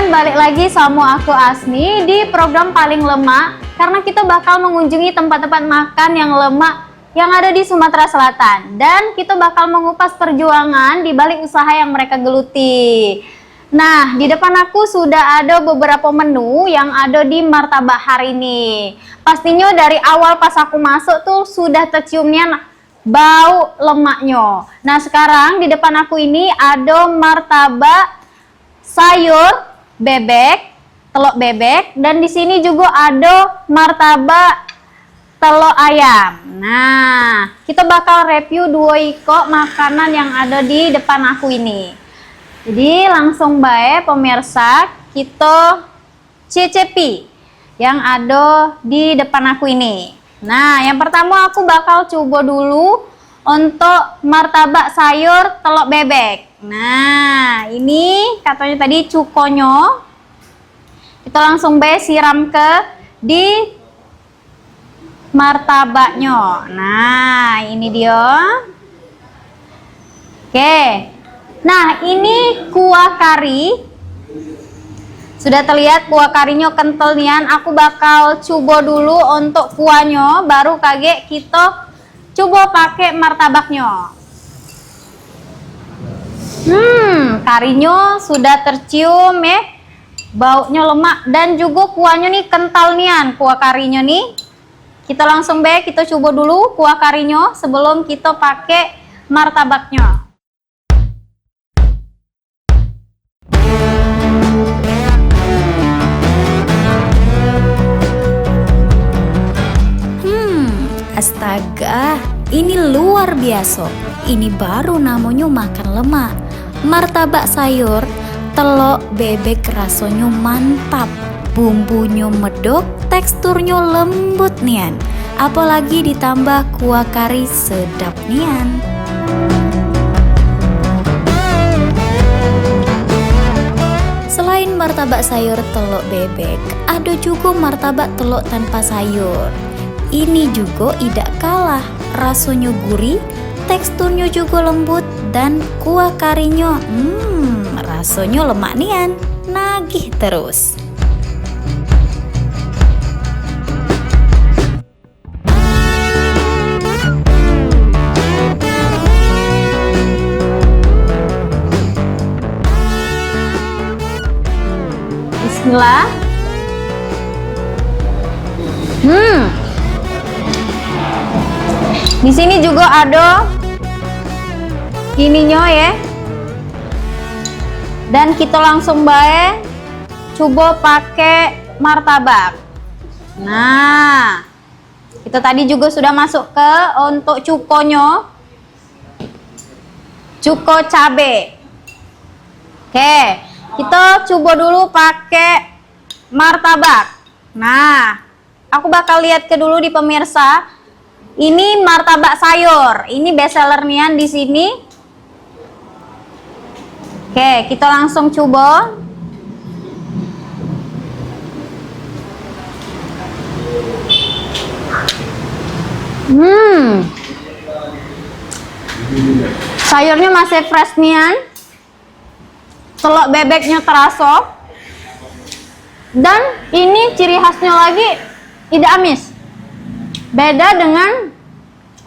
teman-teman, balik lagi sama aku Asni di program Paling Lemak, karena kita bakal mengunjungi tempat-tempat makan yang lemak yang ada di Sumatera Selatan, dan kita bakal mengupas perjuangan di balik usaha yang mereka geluti. Nah, di depan aku sudah ada beberapa menu yang ada di martabak hari ini. Pastinya dari awal pas aku masuk tuh sudah terciumnya bau lemaknya. Nah, sekarang di depan aku ini ada martabak sayur bebek, telur bebek, dan di sini juga ada martabak telur ayam. Nah, kita bakal review 2 iko makanan yang ada di depan aku ini. Jadi langsung baik pemirsa, kita cicipi yang ada di depan aku ini. Nah, yang pertama aku bakal coba dulu untuk martabak sayur telur bebek. Nah, ini katanya tadi cukonya. Kita langsung siram ke di martabaknya. Nah, ini dia. Oke. Nah, ini kuah kari. Sudah terlihat kuah karinya kental nian. Aku bakal coba dulu untuk kuahnya, baru kaget kita coba pakai martabaknya. Karinya sudah tercium ya, baunya lemak dan juga kuahnya nih kental nian. Kuah karinya nih, kita langsung kita coba dulu kuah karinya sebelum kita pakai martabaknya. Astaga, ini luar biasa. Ini baru namanya makan lemak. Martabak sayur telur bebek rasanya mantap. Bumbunya medok, teksturnya lembut nian. Apalagi ditambah kuah kari sedap nian. Selain martabak sayur telur bebek, ada juga martabak telur tanpa sayur. Ini juga tidak kalah, rasanya gurih, teksturnya juga lembut, dan kuah karinya rasanya lemak nian, nagih terus. Bismillah. Di sini juga ada ininya ya. Dan kita langsung coba pakai martabak. Nah, kita tadi juga sudah masuk ke untuk cukonya. Cuko cabe. Oke, kita coba dulu pakai martabak. Nah, aku bakal lihat ke dulu di pemirsa. Ini martabak sayur. Ini best seller nian di sini. Oke, kita langsung coba. Sayurnya masih fresh nian. Telur bebeknya terasa. Dan ini ciri khasnya lagi tidak amis. Beda dengan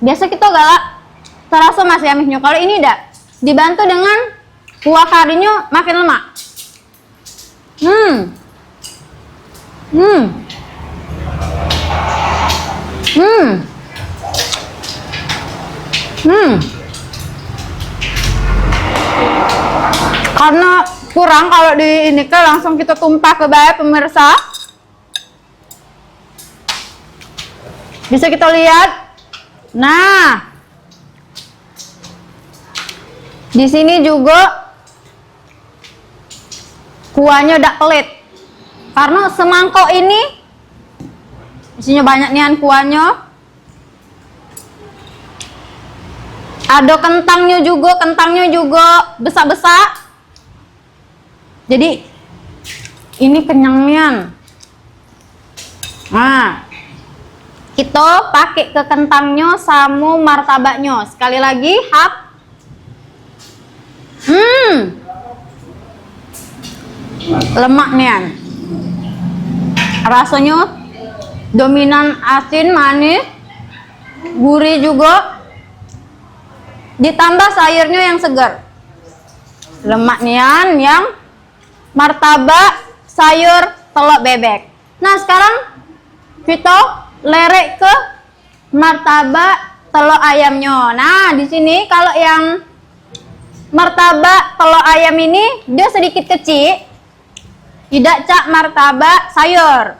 biasa kita galak terasa masih amisnya. Kalau ini tidak, dibantu dengan kuah karinya makin lemak. Karena kurang kalau di ini langsung kita tumpah ke bawah pemirsa. Bisa kita lihat. Nah, di sini juga kuahnya udah pelit. Karena semangkok ini isinya banyak nian kuahnya. Ada kentangnya juga besar-besar. Jadi ini kenyang nian. Nah, kita pakai ke kentangnya sama martabaknya. Sekali lagi, lemak nian. Rasanya dominan asin, manis, gurih juga. Ditambah sayurnya yang segar. Lemak nian yang martabak sayur telur bebek. Nah, sekarang kita lerek ke martabak telur ayamnya. Nah, di sini kalau yang martabak telur ayam ini dia sedikit kecil, tidak cak martabak sayur.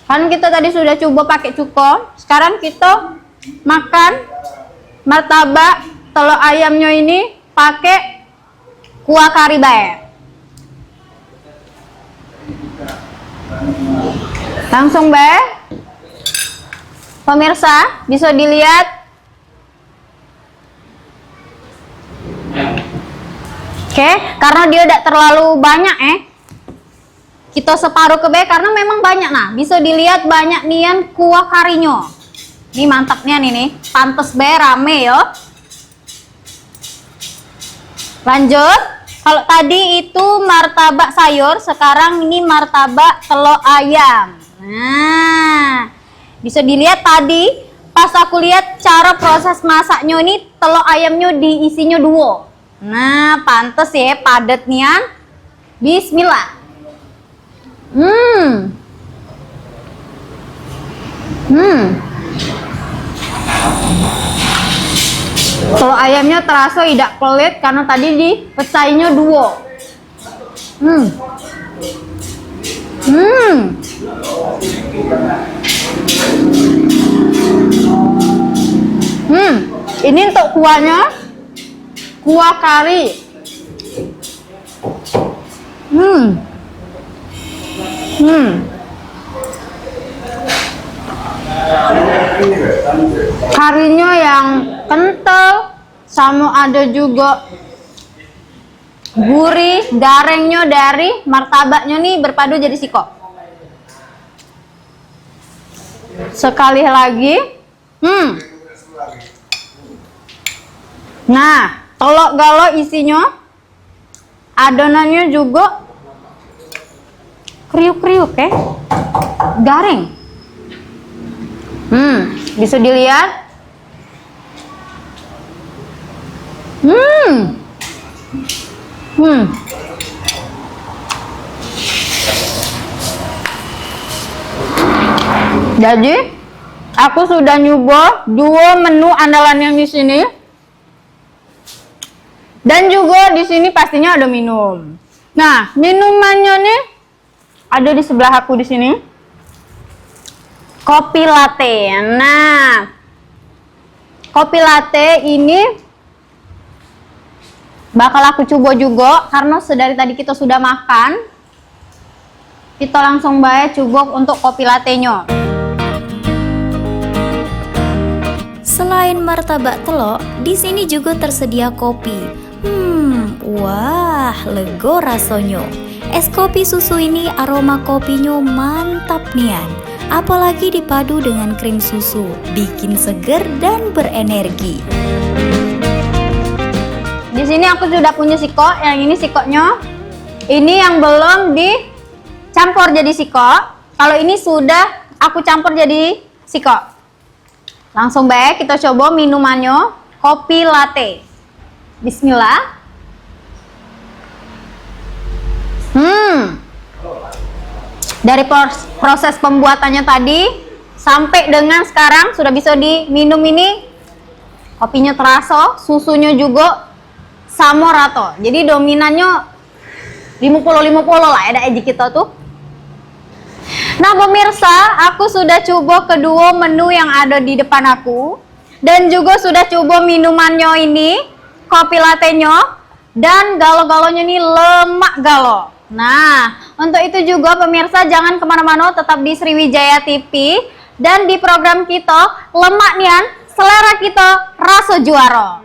Kan kita tadi sudah coba pakai cuko, sekarang kita makan martabak telur ayamnya ini pakai kuah kari bae. Langsung bae. Pemirsa, bisa dilihat. Oke, karena dia tidak terlalu banyak kita separuh ke bae karena memang banyak. Nah, bisa dilihat banyak nian kuah karinya. Ini mantapnya nih, pantes bae rame yo. Lanjut, kalau tadi itu martabak sayur, sekarang ini martabak telur ayam. Nah, bisa dilihat tadi pas aku lihat cara proses masaknya ini telur ayamnya diisinya 2. Nah, pantes ya padat nian. Bismillah. Telur ayamnya terasa tidak pelit karena tadi dipecahnya 2. Ini untuk kuahnya, kuah kari. Karinya yang kental, sama ada juga gurih, garengnya dari martabaknya nih berpadu jadi siko. Sekali lagi. Nah, telok galo isinya, adonannya juga kriuk-kriuk garing. Bisa dilihat. Jadi, aku sudah nyoba 2 menu andalan yang di sini. Dan juga di sini pastinya ada minum. Nah, minumannya nih ada di sebelah aku di sini. Kopi latte. Nah, kopi latte ini bakal aku coba juga karena sedari tadi kita sudah makan. Kita langsung bae coba untuk kopi latte-nya. Selain martabak telok, di sini juga tersedia kopi. Wah, lego rasonyo. Es kopi susu ini aroma kopinya mantap nian. Apalagi dipadu dengan krim susu, bikin seger dan berenergi. Di sini aku sudah punya siko, yang ini sikonya. Ini yang belum dicampur jadi siko. Kalau ini sudah aku campur jadi siko. Langsung baik kita coba minumannya, kopi latte. Bismillah. Dari proses pembuatannya tadi sampai dengan sekarang sudah bisa diminum ini. Kopinya terasa, susunya juga sama rata. Jadi dominannya 50-50 lah ada aja kita tuh. Nah pemirsa, aku sudah coba kedua menu yang ada di depan aku. Dan juga sudah coba minumannya ini, kopi latte-nya. Dan galo-galonya ini lemak galo. Nah, untuk itu juga pemirsa jangan kemana-mana, tetap di Sriwijaya TV. Dan di program kita, Lemak Nian, Selera Kita, Rasa Juara.